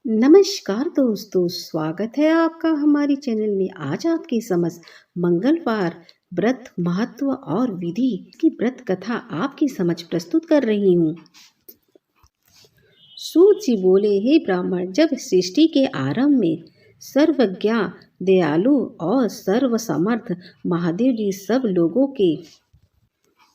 नमस्कार दोस्तों, स्वागत है आपका हमारी चैनल में। आज आपके समझ मंगलवार व्रत महत्व और विधि की व्रत कथा आपकी समझ प्रस्तुत कर रही हूँ। सूत जी बोले, हे ब्राह्मण, जब सृष्टि के आरंभ में सर्वज्ञ, दयालु और सर्वसमर्थ महादेव जी सब लोगों के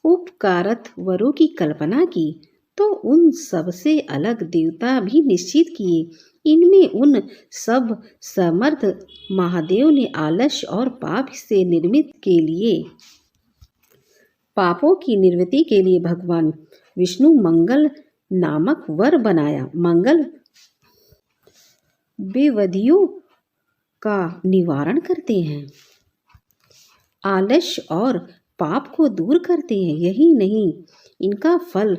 उपकारत वरों की कल्पना की, तो उन सबसे अलग देवता भी निश्चित किए। इनमें उन सब समर्थ महादेव ने आलस्य और पाप से निर्मित के लिए पापों की निवृत्ति के लिए भगवान विष्णु मंगल नामक वर बनाया। मंगल बेविधियों का निवारण करते हैं, आलस्य और पाप को दूर करते हैं। यही नहीं, इनका फल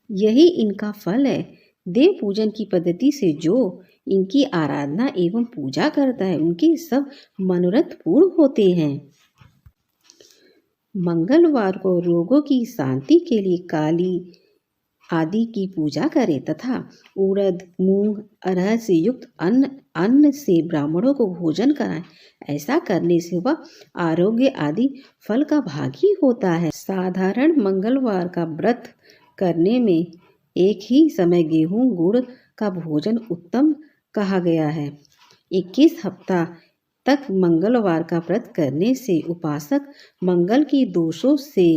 यही इनका फल है। देव पूजन की पद्धति से जो इनकी आराधना एवं पूजा करता है, उनके सब मनोरथ पूर्ण होते हैं। मंगलवार को रोगों की शांति के लिए काली आदि की पूजा करें तथा उड़द, मूंग, अरहर से युक्त अन्न से ब्राह्मणों को भोजन कराएं। ऐसा करने से वह आरोग्य आदि फल का भागी होता है। साधारण मंगलवार का व्रत करने में एक ही समय गेहूं गुड़ का भोजन उत्तम कहा गया है। 21 हफ्ता तक मंगलवार का व्रत करने से उपासक मंगल की दोषों से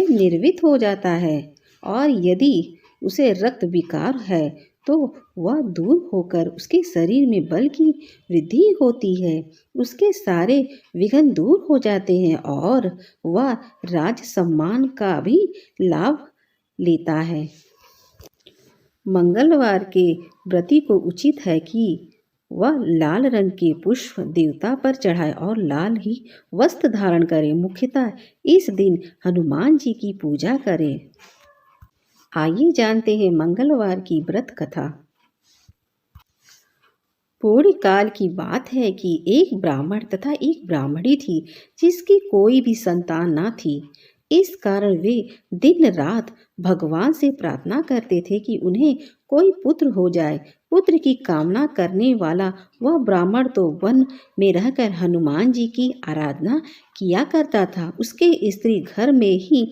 निर्वित हो जाता है, और यदि उसे रक्त विकार है तो वह दूर होकर उसके शरीर में बल की वृद्धि होती है। उसके सारे विघ्न दूर हो जाते हैं और वह राज सम्मान का भी लाभ लेता है। मंगलवार के व्रती को उचित है कि वह लाल रंग के पुष्प देवता पर चढ़ाए और लाल ही वस्त्र धारण करे। मुख्यतः इस दिन हनुमान जी की पूजा करें। आइए जानते हैं मंगलवार की व्रत कथा। पूर्व काल की बात है कि एक ब्राह्मण तथा एक ब्राह्मणी थी, जिसकी कोई भी संतान न थी। इस कारण वे दिन रात भगवान से प्रार्थना करते थे कि उन्हें कोई पुत्र हो जाए। पुत्र की कामना करने वाला वह ब्राह्मण तो वन में रहकर हनुमान जी की आराधना किया करता था। उसके स्त्री घर में ही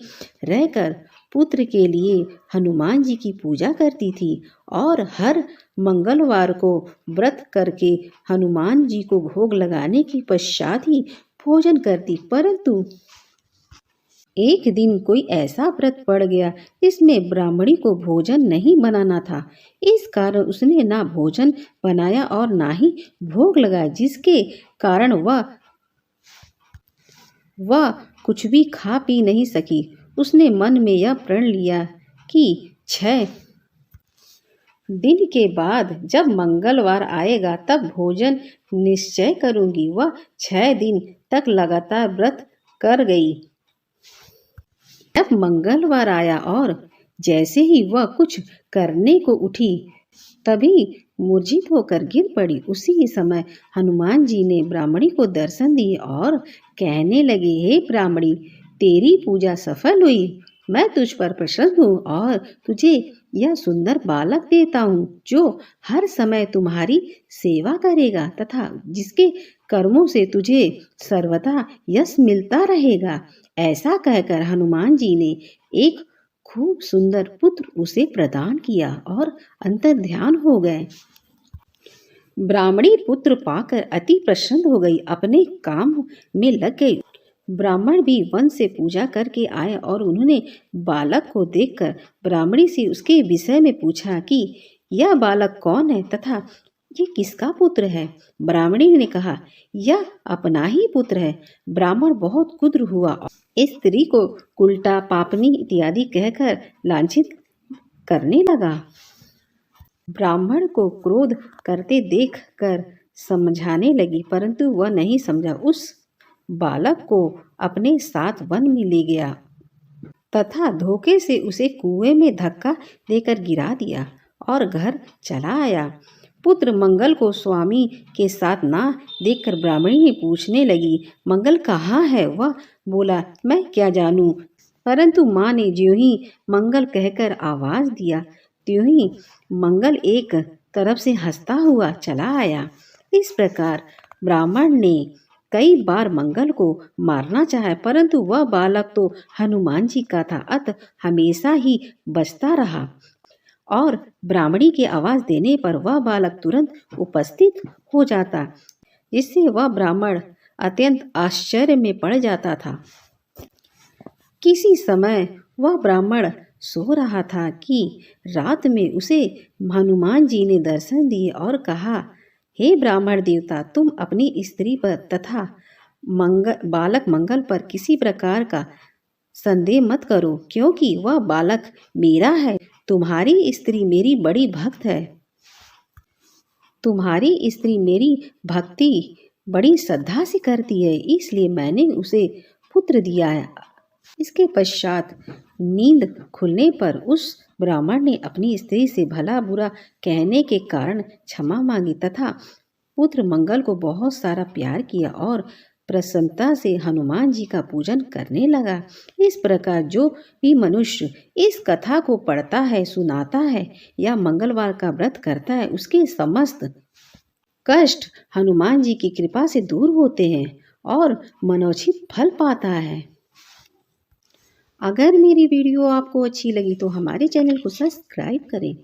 रहकर पुत्र के लिए हनुमान जी की पूजा करती थी और हर मंगलवार को व्रत करके हनुमान जी को भोग लगाने के पश्चात ही भोजन करती। परंतु एक दिन कोई ऐसा व्रत पड़ गया जिसमें ब्राह्मणी को भोजन नहीं बनाना था। इस कारण उसने ना भोजन बनाया और ना ही भोग लगाया, जिसके कारण वह कुछ भी खा पी नहीं सकी। उसने मन में यह प्रण लिया कि 6 दिन के बाद जब मंगलवार आएगा तब भोजन निश्चय करूंगी। वह 6 दिन तक लगातार व्रत कर गई। जब मंगलवार आया और जैसे ही वह कुछ करने को उठी, तभी मूर्छित होकर गिर पड़ी। उसी समय हनुमान जी ने ब्राह्मणी को दर्शन दिए और कहने लगे, हे ब्राह्मणी, तेरी पूजा सफल हुई। मैं तुझ पर प्रसन्न हूँ और तुझे यह सुंदर बालक देता हूँ, जो हर समय तुम्हारी सेवा करेगा तथा जिसके कर्मों से तुझे सर्वथा यश मिलता रहेगा। ऐसा कहकर हनुमान जी ने एक खूब सुंदर पुत्र उसे प्रदान किया और अंतर्ध्यान हो गए। ब्राह्मणी पुत्र पाकर अति प्रसन्न हो गई, अपने काम में लग गई। ब्राह्मण भी वन से पूजा करके आए और उन्होंने बालक को देखकर ब्राह्मणी से उसके विषय में पूछा कि यह बालक कौन है तथा ये किसका पुत्र है। ब्राह्मणी ने कहा, यह अपना ही पुत्र है। ब्राह्मण बहुत क्रुद्ध हुआ और स्त्री को उल्टा, पापनी इत्यादि कहकर लांछित करने लगा। ब्राह्मण को क्रोध करते देखकर समझाने लगी, परंतु वह नहीं समझा। उस बालक को अपने साथ वन में ले गया तथा धोखे से उसे कुएं में धक्का देकर गिरा दिया और घर चला आया। पुत्र मंगल को स्वामी के साथ ना देखकर ब्राह्मणी ने पूछने लगी, मंगल कहाँ है। वह बोला, मैं क्या जानूं। परंतु माँ ने ज्यों ही मंगल कहकर आवाज दिया, त्यों ही मंगल एक तरफ से हंसता हुआ चला आया। इस प्रकार ब्राह्मण ने कई बार मंगल को मारना चाहा, परंतु वह बालक तो हनुमान जी का था, अतः हमेशा ही बचता रहा और ब्राह्मणी के आवाज देने पर वह बालक तुरंत उपस्थित हो जाता, जिससे वह ब्राह्मण अत्यंत आश्चर्य में पड़ जाता था। किसी समय वह ब्राह्मण सो रहा था कि रात में उसे हनुमान जी ने दर्शन दिए और कहा, हे ब्राह्मण देवता, तुम अपनी स्त्री पर तथा बालक मंगल पर किसी प्रकार का संदेह मत करो, क्योंकि वह बालक मेरा है। तुम्हारी स्त्री मेरी बड़ी भक्त है। तुम्हारी स्त्री मेरी भक्ति बड़ी श्रद्धा से करती है, इसलिए मैंने उसे पुत्र दिया है। इसके पश्चात नींद खुलने पर उस ब्राह्मण ने अपनी स्त्री से भला बुरा कहने के कारण क्षमा मांगी तथा पुत्र मंगल को बहुत सारा प्यार किया और प्रसन्नता से हनुमान जी का पूजन करने लगा। इस प्रकार जो भी मनुष्य इस कथा को पढ़ता है, सुनाता है या मंगलवार का व्रत करता है, उसके समस्त कष्ट हनुमान जी की कृपा से दूर होते हैं और मनोचित फल पाता है। अगर मेरी वीडियो आपको अच्छी लगी तो हमारे चैनल को सब्सक्राइब करें।